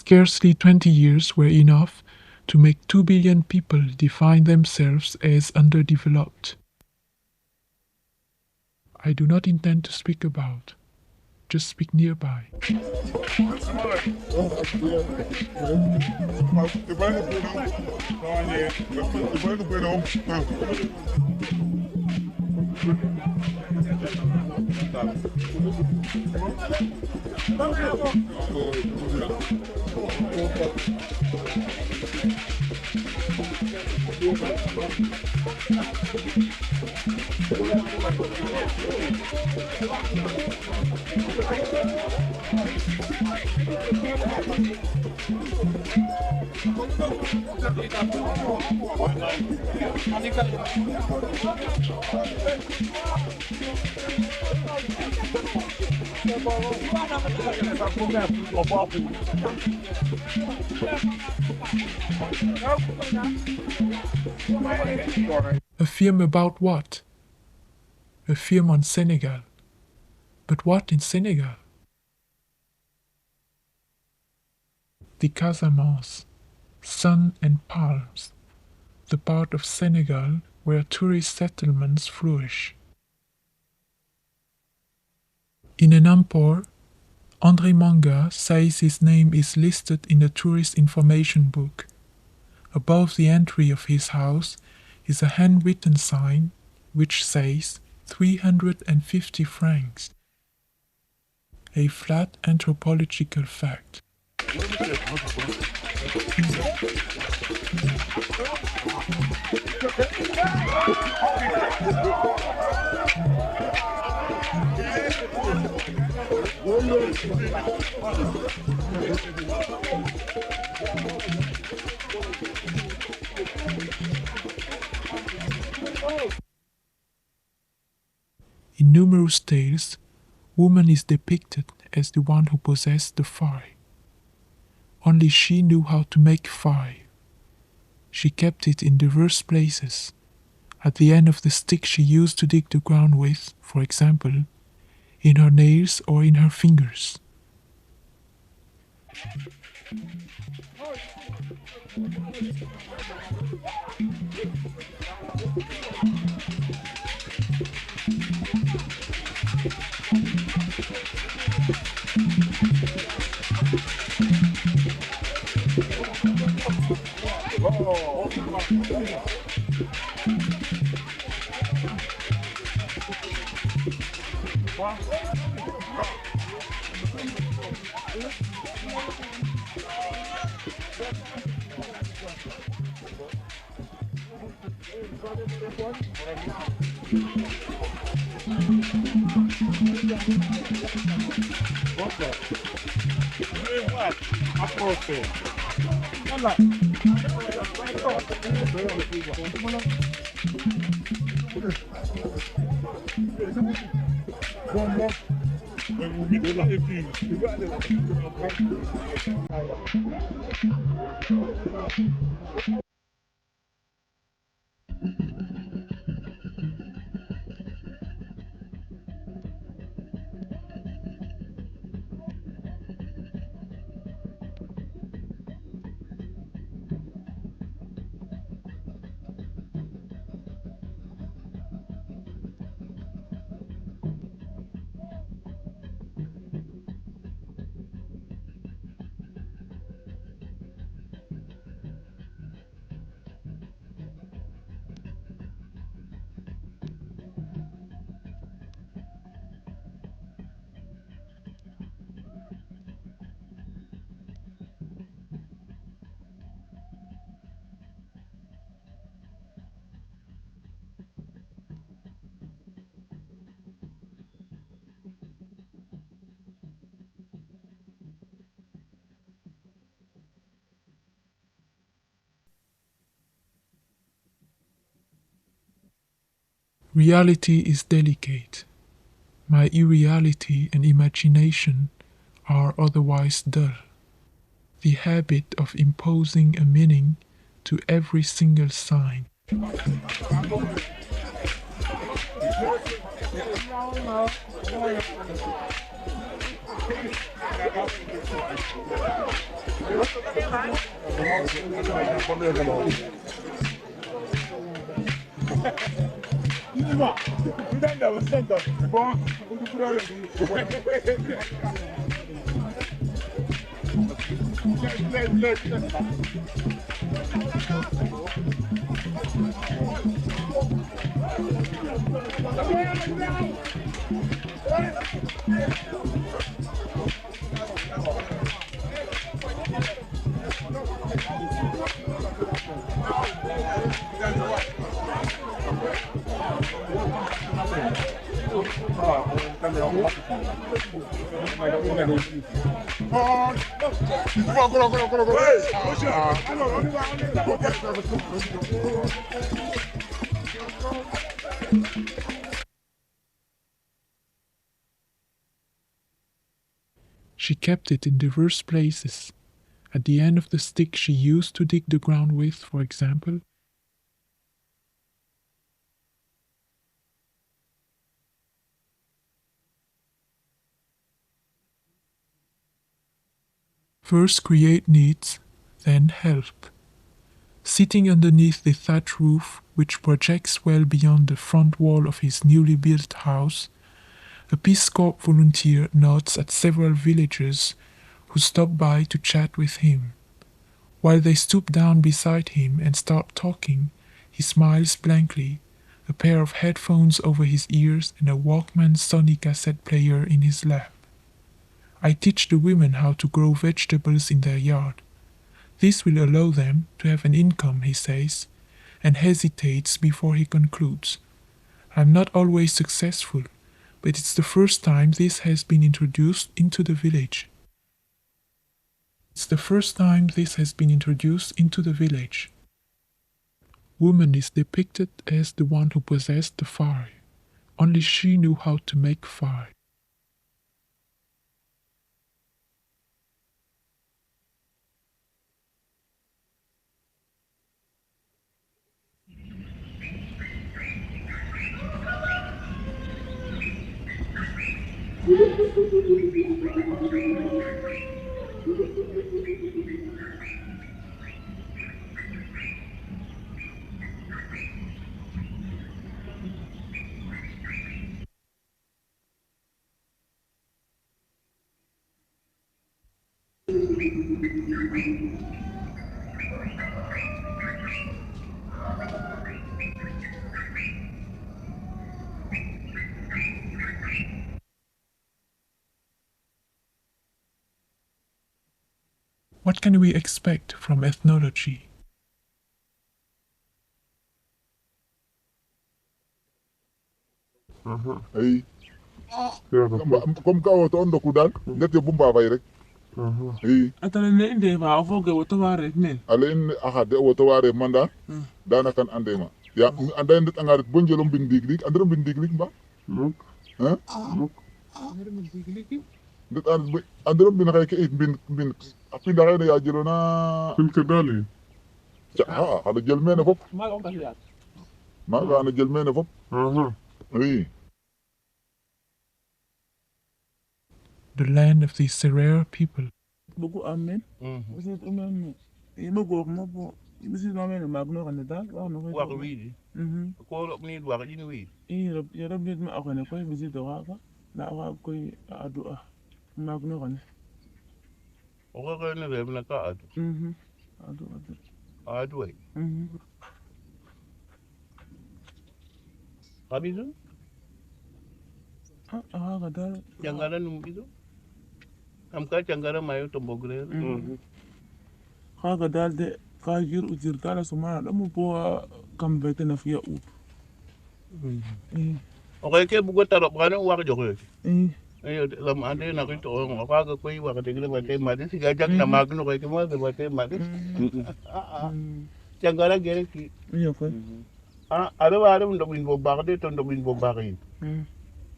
scarcely 20 years were enough to make 2 billion people define themselves as underdeveloped. I do not intend to speak about, just speak nearby. A film about what? A film on Senegal. But what in Senegal? The Casamance, sun and palms, the part of Senegal where tourist settlements flourish. In an import, André Manga says his name is listed in the tourist information book. Above the entry of his house is a handwritten sign which says 350 francs. A flat anthropological fact. In numerous tales, woman is depicted as the one who possessed the fire. Only she knew how to make fire. She kept it in diverse places. At the end of the stick she used to dig the ground with, for example, in her nails or in her fingers. Reality is delicate. My irreality and imagination are otherwise dull. The habit of imposing a meaning to every single sign. She kept it in diverse places. At the end of the stick she used to dig the ground with, for example. First create needs, then help. Sitting underneath the thatch roof, which projects well beyond the front wall of his newly built house, a Peace Corps volunteer nods at several villagers who stop by to chat with him. While they stoop down beside him and start talking, he smiles blankly, a pair of headphones over his ears and a Walkman Sony cassette player in his lap. I teach the women how to grow vegetables in their yard. This will allow them to have an income, he says, and hesitates before he concludes. I'm not always successful, but it's the first time this has been introduced into the village. Woman is depicted as the one who possessed the fire. Only she knew how to make fire. What can we expect from ethnology? Ay. Comme ka woto on doku dal ngete bumba bay rek. Ay. Atale ne inde ba foge woto ware ne. Ale in ahade woto ware manda. Dana kan andema. Ya anda ndet angaret bonjelo bin diglig andro bin diglig ba? Hein? Ndet andro bin kay ke bin api dara ya jelo na bin kadali. Ha, hada jël mena fop. Ma on kasiat. Ma ga na jël mena fop. Oui. The land of the Serer people. Beaucoup amen. Vous êtes même. Il me go mo bo. Il me dit non mais magno kan da. Wa no. Wa wi. Ko lo ni wa ni wi. Ya rab nit ma akone ko visite wa ka. Na wa ko adu magno kan. O ko ne be na ka adu. Adu. Adu ai. Kabizo? Ka dal. Jangara numbizo? Am ka jangara mayo to bogre. Ka dal de ka jir ujir dala suma da mu po kam bete na fiya u. O ke bugo taro bana wa jogo. Ayo lam ande na ko to o ka ko wa ka de ba te ma de siga jak na magno ko ke mo de ba te ma de. Jangara gere ki. Iyo ko. Ada wa ada ndo bin bo bagde to ndo bin bo bagin.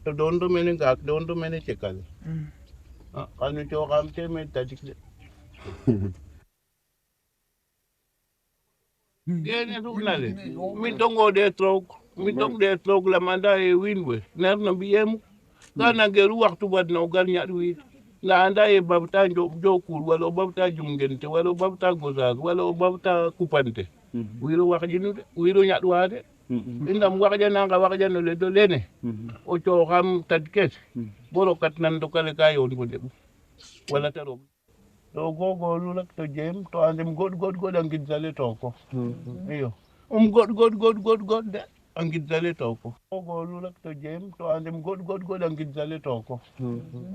To don do mene gak don do mene chekal. Anu cho kam te me tadik. Gene tu nale. Mi tongo de trok la manda e winwe. Ner na biem. Kana geru waktu bad na ugar nya wi. na anda e babta jokul wala o babta jumgente wala o babta gozag wala o babta kupante wiro wakjinu de wiro nyadwade indam wakja nanga wakja no le do lene o to xam tadket bolo kat nan do kale kayon ko debu wala taro to gogo lulak to jem to andem god angit zale to ko iyo god de angit zale to ko gogo lulak to jem to andem god angit zale to ko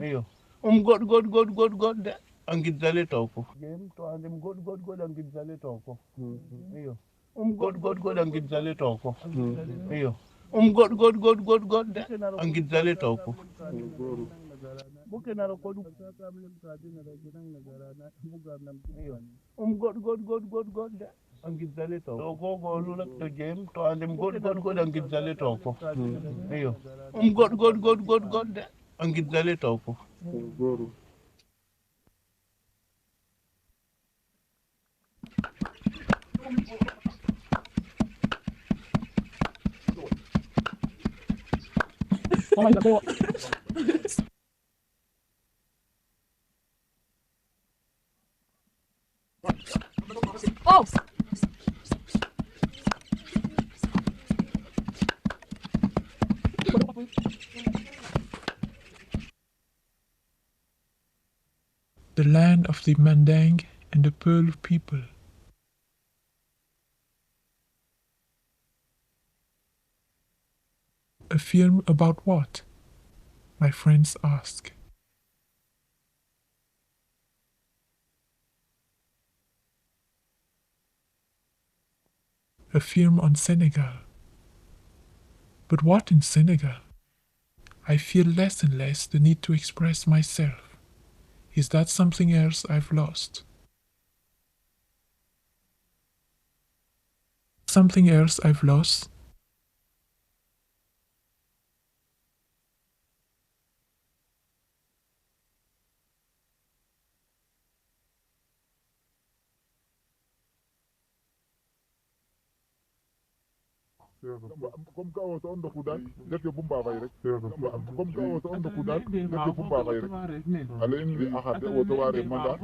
iyo god de angit zale to ko jem to andem god angit zale to ko iyo god angit zale to ko iyo god de angit zale to ko buke na ko du god de angit zale to ko go lulak to jem to andem god angit zale to ko iyo god de angit zale to ko Oh! The land of the Mandang and the Pearl people. A film about what? My friends ask. A film on Senegal. But what in Senegal? I feel less and less the need to express myself. Is that something else I've lost? Something else I've lost? comme gawo to ondo kudan def yo bumba fay rek comme gawo to ondo kudan def yo bumba fay rek alen ahade woto ware manda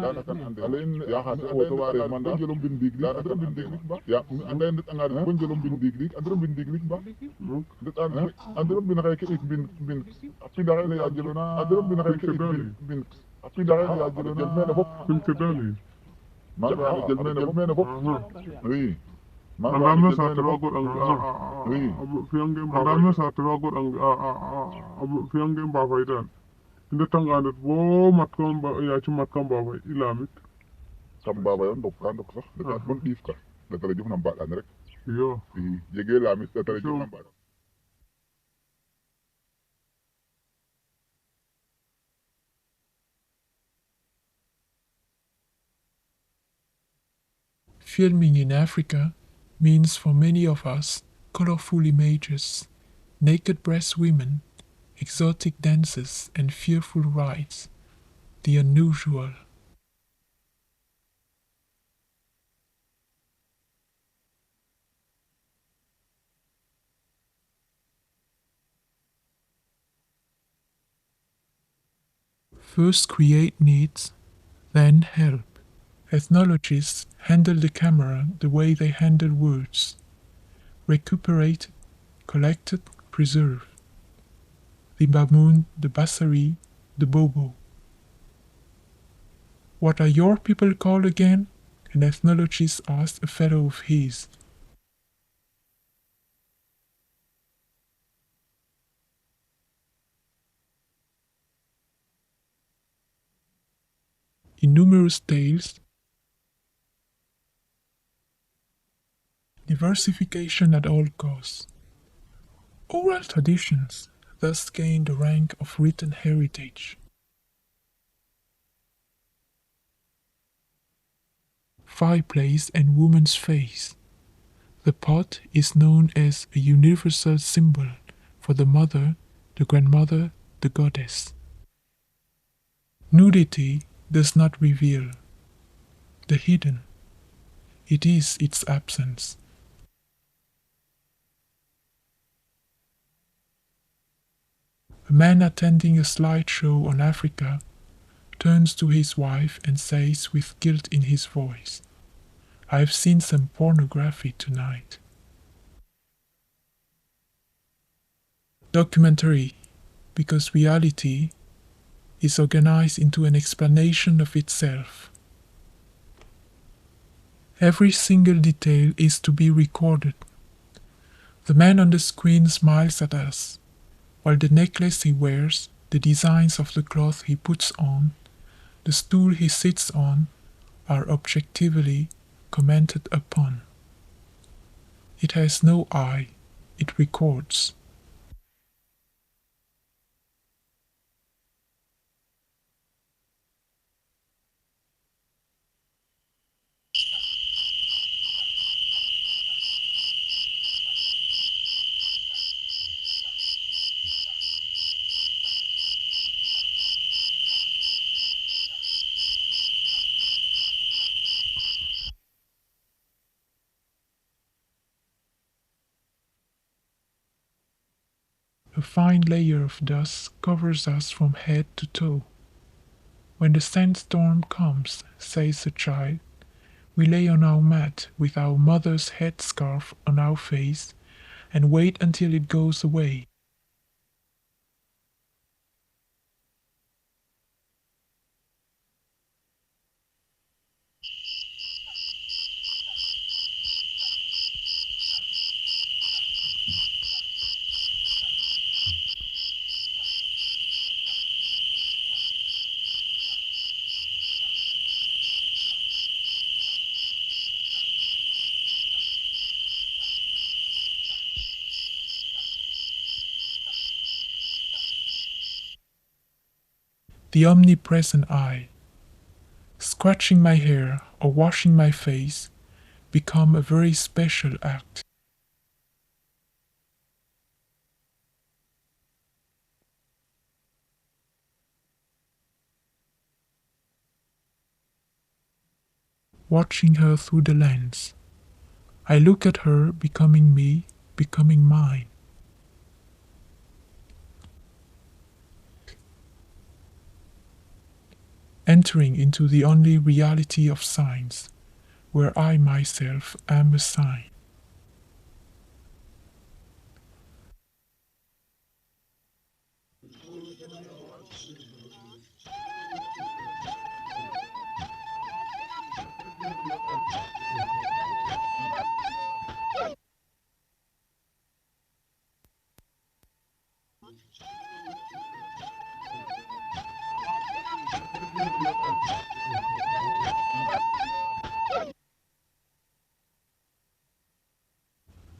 dana kan ande alen ahade woto ware manda jolom bin dig dana kan bin dig ba ya ande ndet angar bon jolom bin dig androm bin dig ba ndet androm bin xey ke bin api dara ya jolona androm bin xey ke bin api dara ya jolona jël mena fop kum ke dali ma jël mena fop oui Madame sa tawagod ang madame sa tawagod ang fiyangge babay hindi tanganit bo matkan ba ya ci matkan babay ilamit kam babay on dok sax da bon dif ka da tara juf na mbadan rek yo jege lamit da tara juf na mbadan Filming in Africa means for many of us colorful images, naked breast women, exotic dances and fearful rides, the unusual. First create needs, then help. Ethnologists handle the camera the way they handle words. Recuperate, collected, preserve. The Bamoon, the Bassari, the Bobo. What are your people called again? An ethnologist asked a fellow of his. In numerous tales, diversification at all costs. Oral traditions thus gain the rank of written heritage. Fireplace and woman's face. The pot is known as a universal symbol for the mother, the grandmother, the goddess. Nudity does not reveal the hidden. It is its absence. A man attending a slideshow on Africa turns to his wife and says with guilt in his voice, "I've seen some pornography tonight." Documentary, because reality is organized into an explanation of itself. Every single detail is to be recorded. The man on the screen smiles at us, while the necklace he wears, the designs of the cloth he puts on, the stool he sits on, are objectively commented upon. It has no eye, it records. A fine layer of dust covers us from head to toe. When the sandstorm comes, says the child, we lay on our mat with our mother's headscarf on our face and wait until it goes away. The omnipresent eye, scratching my hair or washing my face, become a very special act. Watching her through the lens, I look at her becoming me, becoming mine. Entering into the only reality of signs, where I myself am a sign.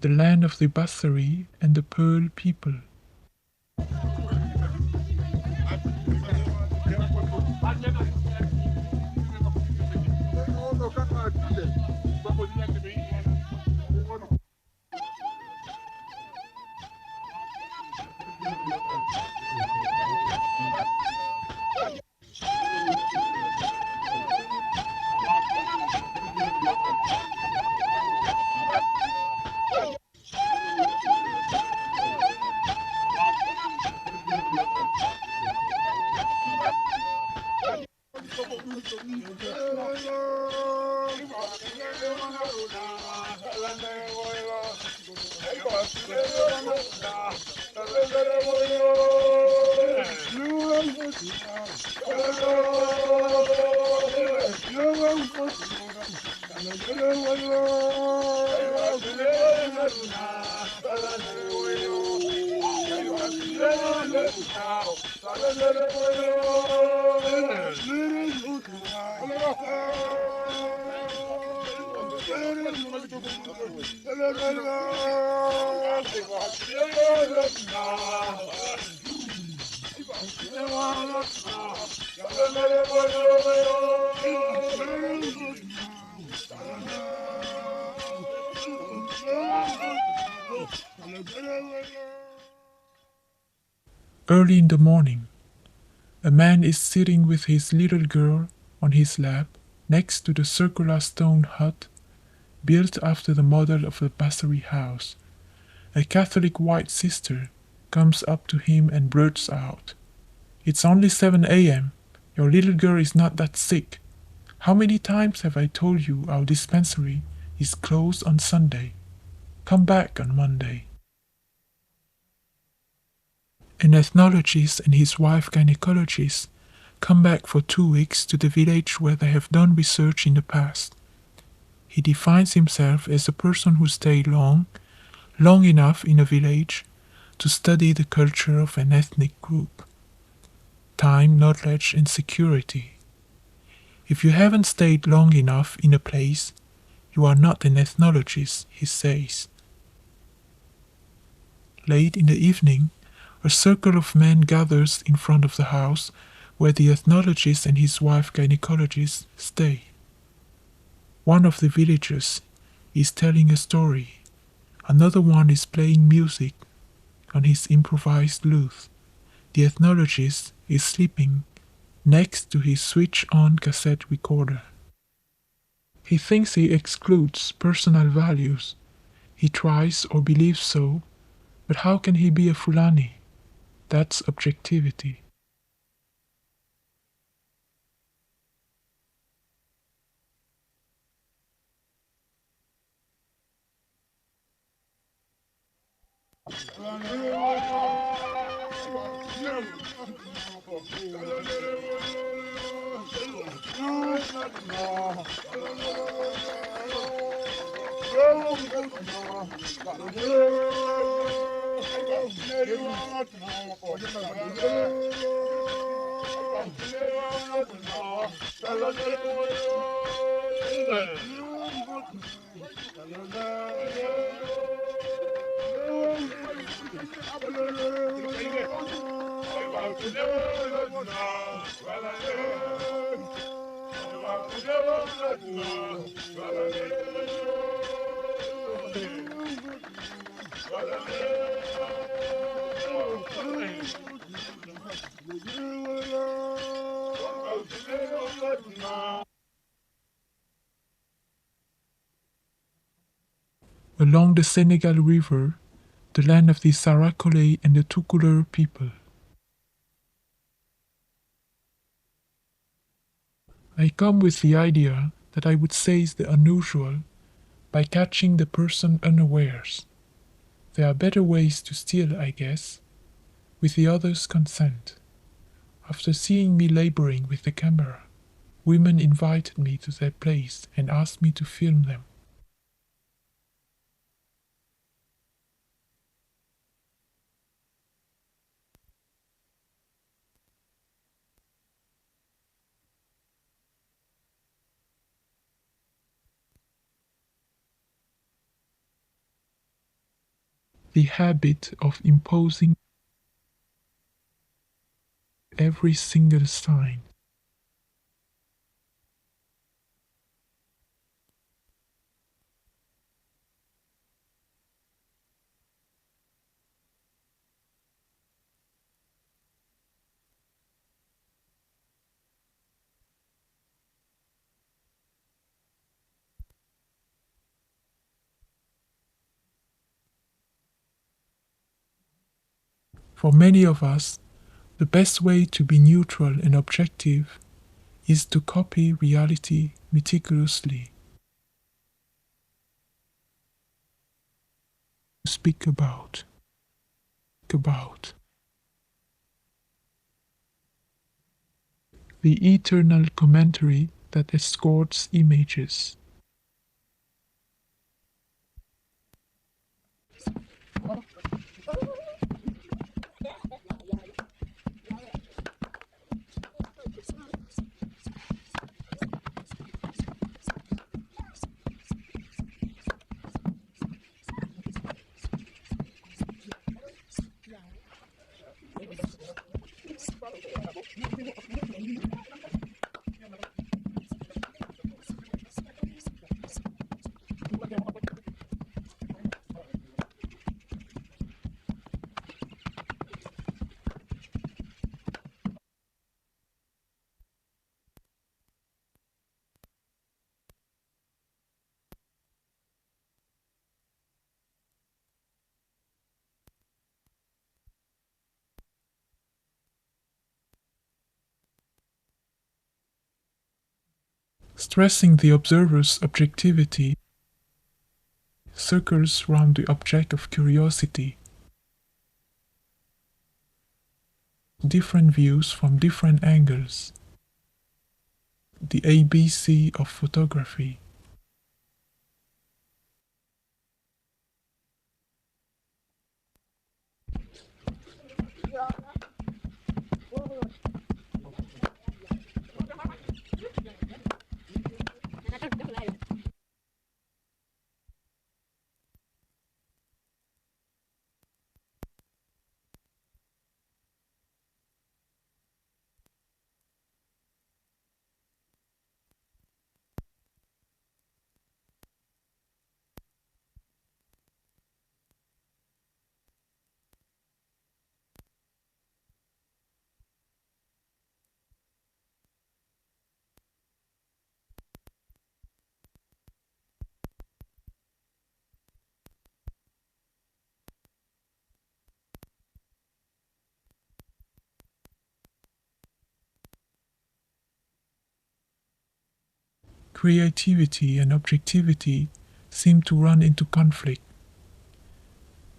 The land of the Basari and the Pearl people. Early in the morning, a man is sitting with his little girl on his lap next to the circular stone hut built after the model of the Basari house. A Catholic white sister comes up to him and blurts out, "It's only 7 a.m., Your little girl is not that sick. How many times have I told you our dispensary is closed on Sunday? Come back on Monday. An ethnologist and his wife gynecologist come back for 2 weeks to the village where they have done research in the past. He defines himself as a person who stayed long enough in a village to study the culture of an ethnic group. Time, knowledge, and security. If you haven't stayed long enough in a place, you are not an ethnologist, he says. Late in the evening, a circle of men gathers in front of the house where the ethnologist and his wife gynecologist stay. One of the villagers is telling a story. Another one is playing music on his improvised lute. The ethnologist is sleeping next to his switch-on cassette recorder. He thinks he excludes personal values. He tries or believes so, but how can he be a Fulani? That's objectivity. Along the Senegal River, the land of the Sarakole and the Tukulur people. I come with the idea that I would seize the unusual by catching the person unawares. There are better ways to steal, I guess, with the other's consent. After seeing me laboring with the camera, women invited me to their place and asked me to film them. The habit of imposing every single sign. For many of us, the best way to be neutral and objective is to copy reality meticulously. Speak about. The eternal commentary that escorts images. Stressing the observer's objectivity circles round the object of curiosity. Different views from different angles. The ABC of photography. Creativity and objectivity seem to run into conflict.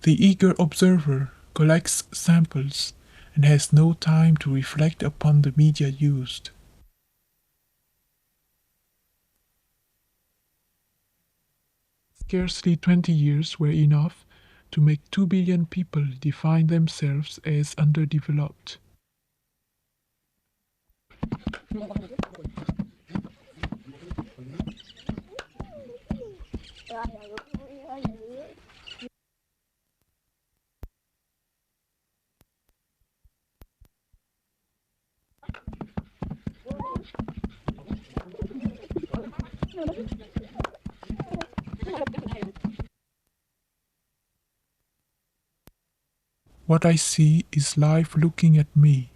The eager observer collects samples and has no time to reflect upon the media used. Scarcely 20 years were enough to make 2 billion people define themselves as underdeveloped. What I see is life looking at me.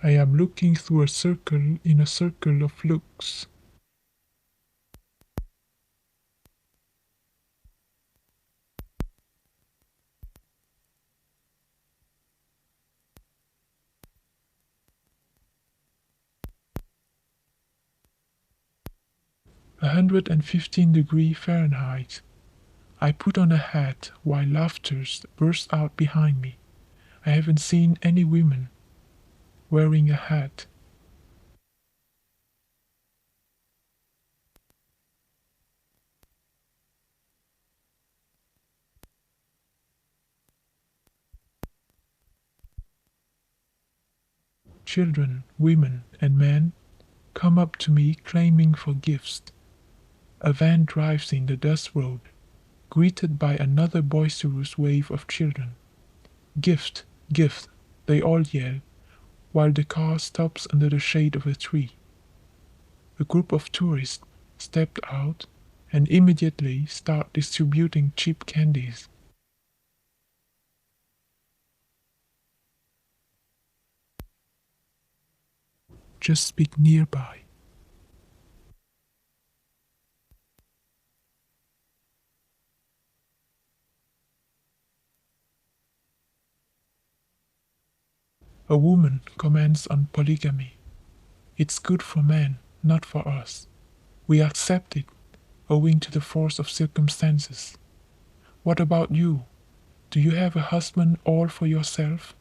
I am looking through a circle in a circle of looks. (115°F). I put on a hat while laughter bursts out behind me. I haven't seen any women wearing a hat. Children, women, and men come up to me claiming for gifts. A van drives in the dust road, greeted by another boisterous wave of children. Gift, gift, they all yell, while the car stops under the shade of a tree. A group of tourists stepped out and immediately start distributing cheap candies. Just speak nearby. A woman comments on polygamy. It's good for men, not for us. We accept it, owing to the force of circumstances. What about you? Do you have a husband all for yourself?